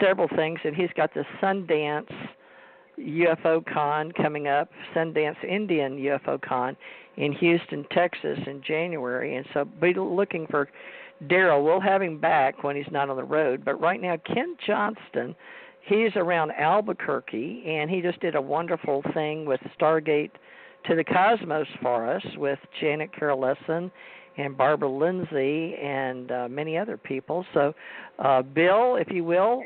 several things, and he's got the Sundance UFO Con coming up, Sundance Indian UFO Con in Houston, Texas in January. And so be looking for Daryl. We'll have him back when he's not on the road. But right now, Ken Johnston, he's around Albuquerque, and he just did a wonderful thing with Stargate to the Cosmos for us with Janet Carroll Lesson and Barbara Lindsay and many other people. So, Bill, if you will,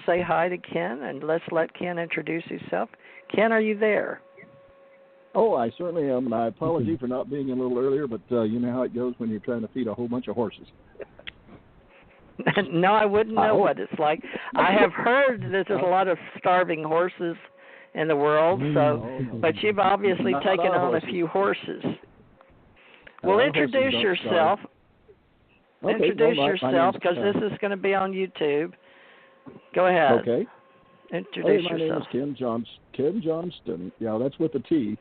say hi to Ken, and let's let Ken introduce himself. Ken, are you there? Oh, I certainly am, and I apologize for not being a little earlier, but you know how it goes when you're trying to feed a whole bunch of horses. No, I wouldn't know what it's like. I have heard that there's a lot of starving horses in the world, but you've obviously taken on a few horses. Well, introduce yourself. Introduce yourself, because this is going to be on YouTube. Go ahead. Okay. Introduce my yourself. name is Ken Johnston. Yeah, that's with a T.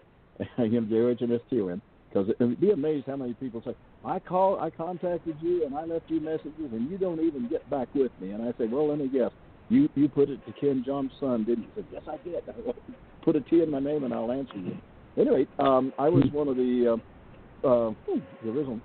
Johnston. Because it'd be amazed how many people say, I contacted you and I left you messages and you don't even get back with me. And I say, well, let me guess. You put it to Ken Johnston, didn't you? He said, yes, I did. Put a T in my name and I'll answer you. Anyway, I was one of the original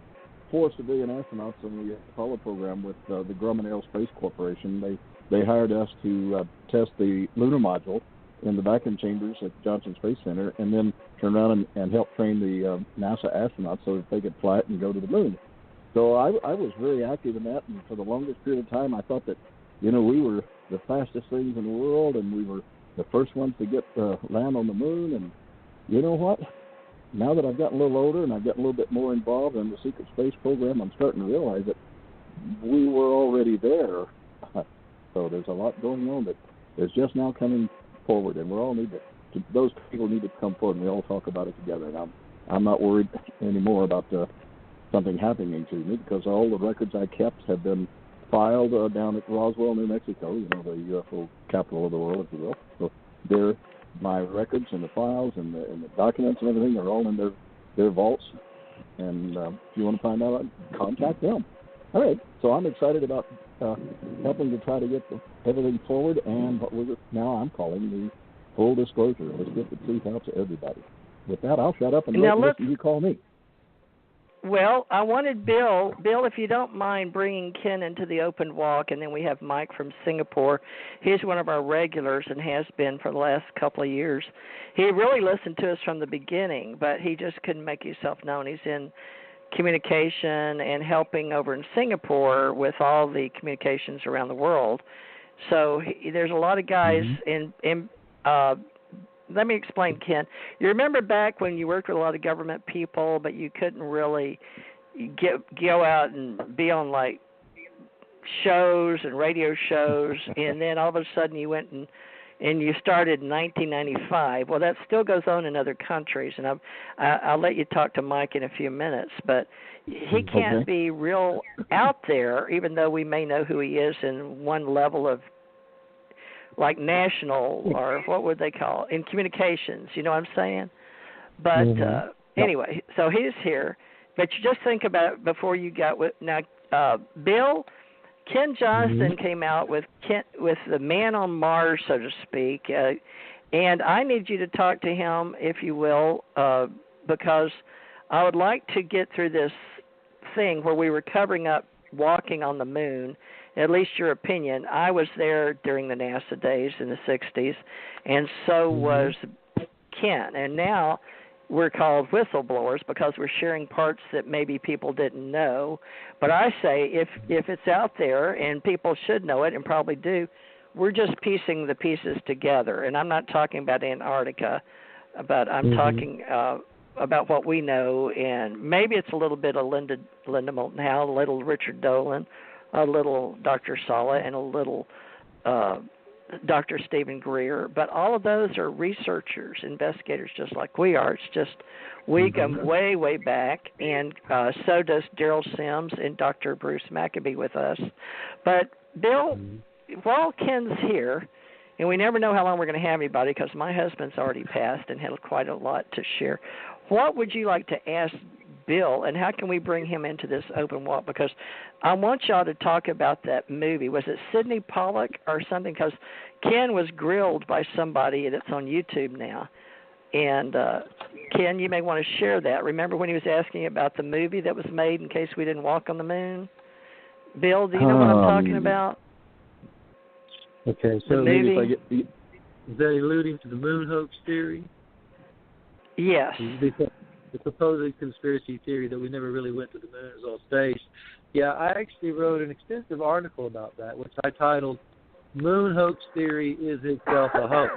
4 civilian astronauts in the Apollo program with the Grumman Aerospace Corporation. They hired us to test the lunar module in the vacuum chambers at Johnson Space Center, and then turn around and help train the NASA astronauts so that they could fly it and go to the moon. So I was very active in that, and for the longest period of time, I thought that, we were the fastest things in the world, and we were the first ones to get land on the moon. And you know what? Now that I've gotten a little older and I've gotten a little bit more involved in the secret space program, I'm starting to realize that we were already there. So there's a lot going on that is just now coming forward, and we all need those people need to come forward, and we all talk about it together. And I'm not worried anymore about something happening to me, because all the records I kept have been filed down at Roswell, New Mexico, the UFO capital of the world, if you will. So there, my records and the files and the documents and everything are all in their vaults. And if you want to find out, contact them. All right. So I'm excited about helping to try to get everything forward, and what was it now I'm calling the full disclosure. Let's get the truth out to everybody. With that, I'll shut up and let you call me. Well, I wanted Bill, if you don't mind bringing Ken into the open walk, and then we have Mike from Singapore. He's one of our regulars and has been for the last couple of years. He really listened to us from the beginning, but he just couldn't make himself known. He's in communication and helping over in Singapore with all the communications around the world. So there's a lot of guys in let me explain, Ken. You remember back when you worked with a lot of government people, but you couldn't really go out and be on, like, shows and radio shows, and then all of a sudden you went and you started in 1995. Well, that still goes on in other countries, and I'll let you talk to Mike in a few minutes, but he can't be real out there, even though we may know who he is in one level of, like, national, or what would they call it, in communications, you know what I'm saying? But anyway, so he's here. But you just think about it before you got with, now, Bill, Ken Johnston came out with the man on Mars, so to speak, and I need you to talk to him, if you will, because I would like to get through this thing where we were covering up walking on the moon. At least your opinion. I was there during the NASA days in the 60s, and so was Ken. And now we're called whistleblowers because we're sharing parts that maybe people didn't know. But I say if it's out there, and people should know it and probably do, we're just piecing the pieces together. And I'm not talking about Antarctica, but I'm talking about what we know. And maybe it's a little bit of Linda Moulton Howe, a little Richard Dolan, a little Dr. Sala, and a little Dr. Stephen Greer. But all of those are researchers, investigators, just like we are. It's just we come way, way back, and so does Daryl Sims and Dr. Bruce Maccabee with us. But, Bill, while Ken's here, and we never know how long we're going to have anybody because my husband's already passed and had quite a lot to share, what would you like to ask Bill, and how can we bring him into this open walk? Because I want y'all to talk about that movie. Was it Sidney Pollack or something? Because Ken was grilled by somebody, and it's on YouTube now. And Ken, you may want to share that. Remember when he was asking about the movie that was made in case we didn't walk on the moon? Bill, do you know what I'm talking about? Okay, so is that alluding to the moon hoax theory? Yes. The supposed conspiracy theory that we never really went to the moon is all staged. Yeah, I actually wrote an extensive article about that, which I titled "Moon Hoax Theory Is Itself a Hoax,"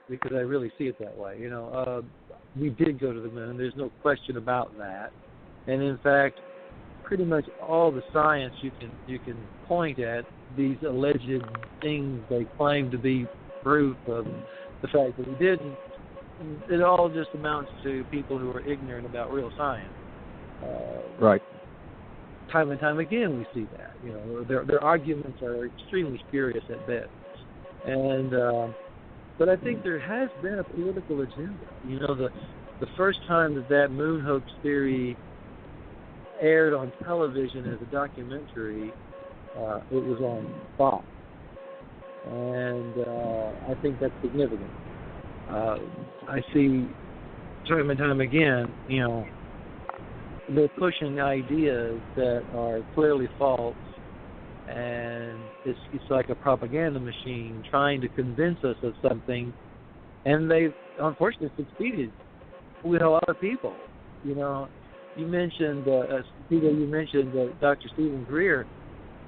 because I really see it that way. You know, we did go to the moon. There's no question about that. And in fact, pretty much all the science you can point at, these alleged things they claim to be proof of the fact that we didn't, it all just amounts to people who are ignorant about real science. Right. Time and time again we see that. You know, their arguments are extremely spurious at best. And but I think there has been a political agenda. You know, the first time that moon hoax theory aired on television as a documentary, it was on Fox. And I think that's significant. I see time and time again, you know, they're pushing ideas that are clearly false, and it's like a propaganda machine trying to convince us of something, and they've unfortunately succeeded with a lot of people. You know, you mentioned Dr. Stephen Greer.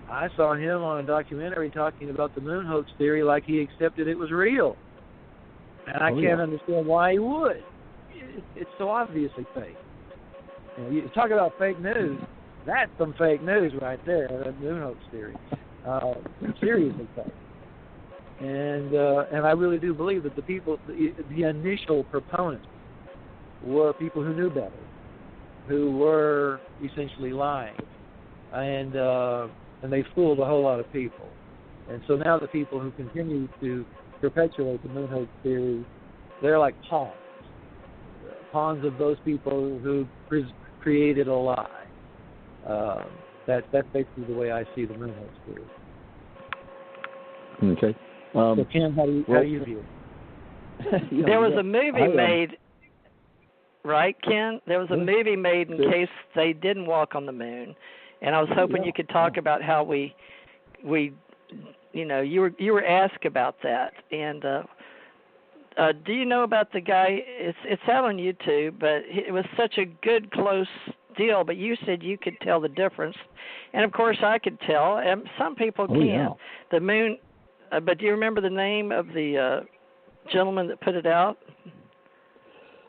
I saw him on a documentary talking about the moon hoax theory like he accepted it was real. And I can't understand why he would. It's so obviously fake. You know, you talk about fake news, that's some fake news right there, that moon hoax theory. Seriously fake. And I really do believe that the initial proponents were people who knew better, who were essentially lying. And they fooled a whole lot of people. And so now the people who continue to perpetuate the moon hoax theory, they're like pawns of those people who created a lie. That's basically the way I see the moon hoax theory. Okay. So Ken, how do you view it? There was a movie made, right, Ken? There was a movie made in case they didn't walk on the moon, and I was hoping you could talk about how we you know, you were asked about that, and do you know about the guy? It's out on YouTube, but it was such a good close deal. But you said you could tell the difference, and of course I could tell, and some people can. Yeah. The moon, but do you remember the name of the gentleman that put it out?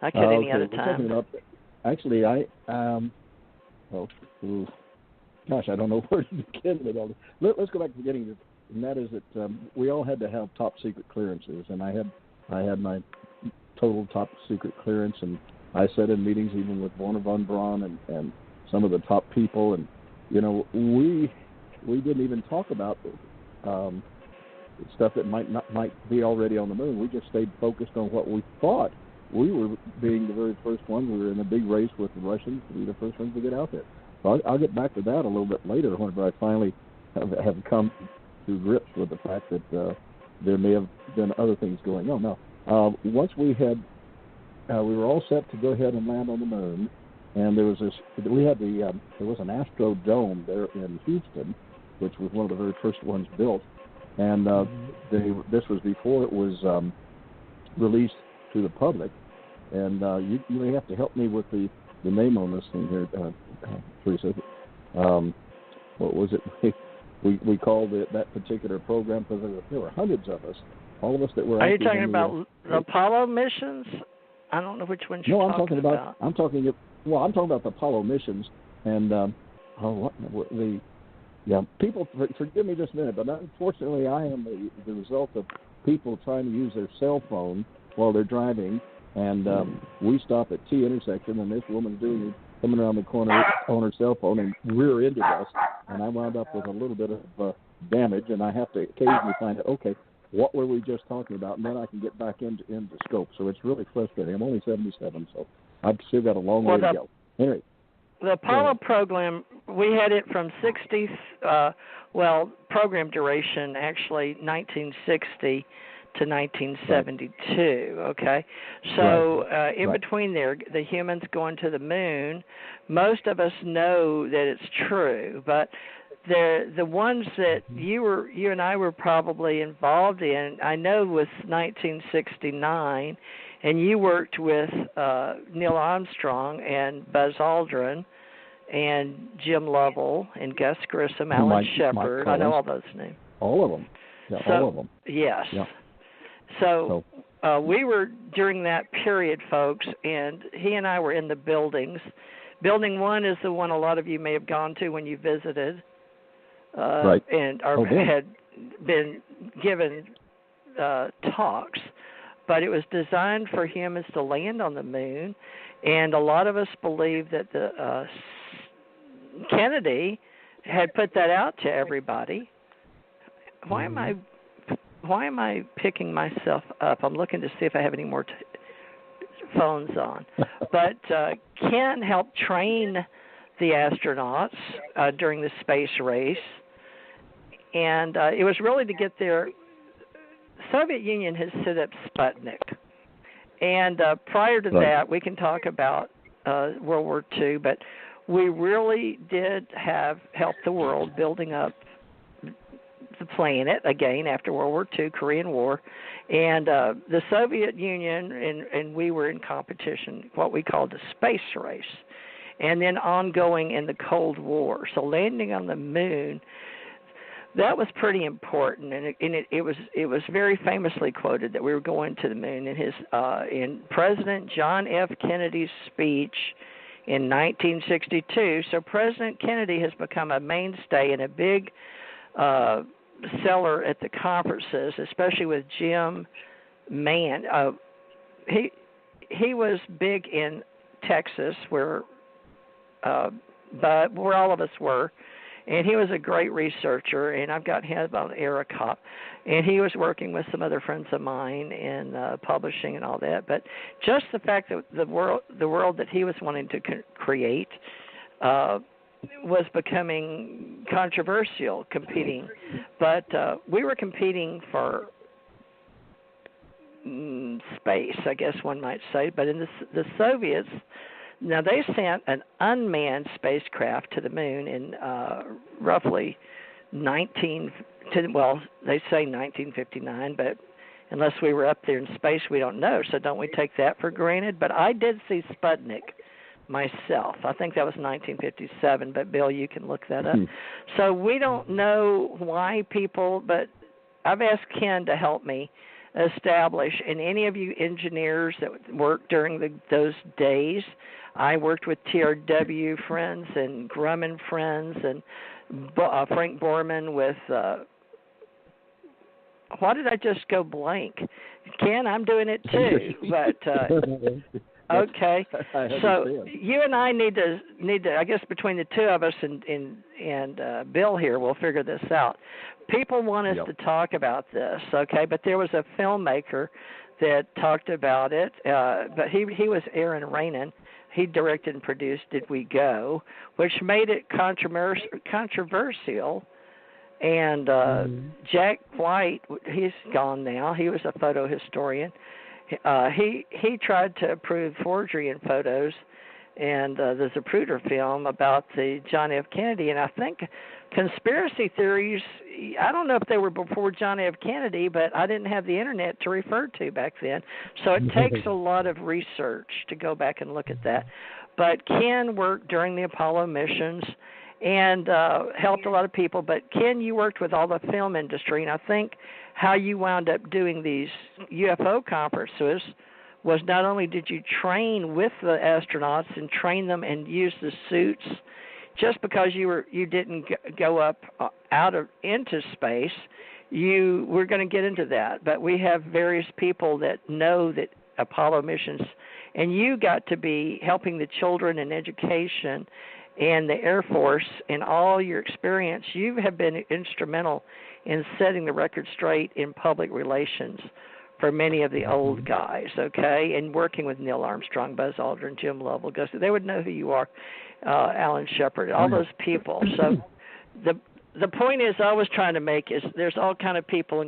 I could any other time. Actually, gosh, I don't know where to begin with all this. Let's go back to the beginning. And that is that we all had to have top secret clearances, and I had my total top secret clearance, and I sat in meetings even with Werner von Braun and some of the top people, and you know we didn't even talk about stuff that might be already on the moon. We just stayed focused on what we thought. We were being the very first ones. We were in a big race with the Russians to be the first ones to get out there. So I'll get back to that a little bit later whenever I finally have come to grips with the fact that there may have been other things going on. Now, once we were all set to go ahead and land on the moon, and there was there was an Astrodome there in Houston, which was one of the very first ones built, and this was before it was released to the public. And you may have to help me with the name on this thing here, Theresa. What was it? We called it that particular program because there were hundreds of us, all of us that were. Are you talking about the Apollo missions? I don't know which ones you're talking about. I'm talking about the Apollo missions, and people forgive me just a minute, but unfortunately I am the result of people trying to use their cell phone while they're driving, and we stop at T intersection, and this woman's coming around the corner on her cell phone and rear ended us, and I wound up with a little bit of damage, and I have to occasionally find out, okay, what were we just talking about, and then I can get back into scope. So it's really frustrating. I'm only 77, so I've still got a long way to go. Anyway. The Apollo program, we had it from program duration, actually, 1960 to 1972, okay? So in between there, the humans going to the moon, most of us know that it's true, but the ones that you and I were probably involved in, I know was 1969, and you worked with Neil Armstrong and Buzz Aldrin and Jim Lovell and Gus Grissom, Alan Shepard. I know all those names. All of them. Yeah, all of them. Yes. Yeah. So we were during that period, folks, and he and I were in the buildings. Building 1 is the one a lot of you may have gone to when you visited. And had been given talks, but it was designed for humans to land on the moon, and a lot of us believe that the Kennedy had put that out to everybody. Why am I picking myself up? I'm looking to see if I have any more phones on. But Ken helped train the astronauts during the space race. And it was really to get there. Soviet Union has set up Sputnik. And prior to that, we can talk about World War II, but we really did help the world building up the planet again after World War II, Korean War. And the Soviet Union and we were in competition, what we called the space race. And then ongoing in the Cold War. So landing on the moon, that was pretty important, and it was very famously quoted that we were going to the moon in President John F. Kennedy's speech in 1962. So President Kennedy has become a mainstay and a big seller at the conferences, especially with Jim Mann. He was big in Texas, where all of us were. And he was a great researcher, and I've got him on AeroCop. And he was working with some other friends of mine in publishing and all that. But just the fact that the world that he was wanting to create was becoming controversial, competing. But we were competing for space, I guess one might say. But in the Soviets, now, they sent an unmanned spacecraft to the moon in roughly they say 1959, but unless we were up there in space, we don't know. So don't we take that for granted? But I did see Sputnik myself. I think that was 1957, but Bill, you can look that up. So we don't know why people, but I've asked Ken to help me establish, and any of you engineers that worked during those days, I worked with TRW friends and Grumman friends and Frank Borman with, why did I just go blank? Ken, I'm doing it too, but okay. So you and I need to, I guess between the two of us and Bill here, we'll figure this out. People want us to talk about this, okay? But there was a filmmaker that talked about it, but he was Aaron Rainin. He directed and produced Did We Go, which made it controversial. And Jack White, he's gone now. He was a photo historian. He tried to prove forgery in photos, and the Zapruder film about the John F. Kennedy. And I think conspiracy theories, I don't know if they were before John F. Kennedy, but I didn't have the internet to refer to back then. So it takes a lot of research to go back and look at that. But Ken worked during the Apollo missions and helped a lot of people. But Ken, you worked with all the film industry, and I think how you wound up doing these UFO conferences was not only did you train with the astronauts and train them and use the suits, just because you didn't go up into space, we're going to get into that. But we have various people that know that Apollo missions, and you got to be helping the children in education and the Air Force and all your experience. You have been instrumental in setting the record straight in public relations for many of the old guys, okay? And working with Neil Armstrong, Buzz Aldrin, Jim Lovell, they would know who you are, Alan Shepard, all those people. So the point is I was trying to make is there's all kind of people,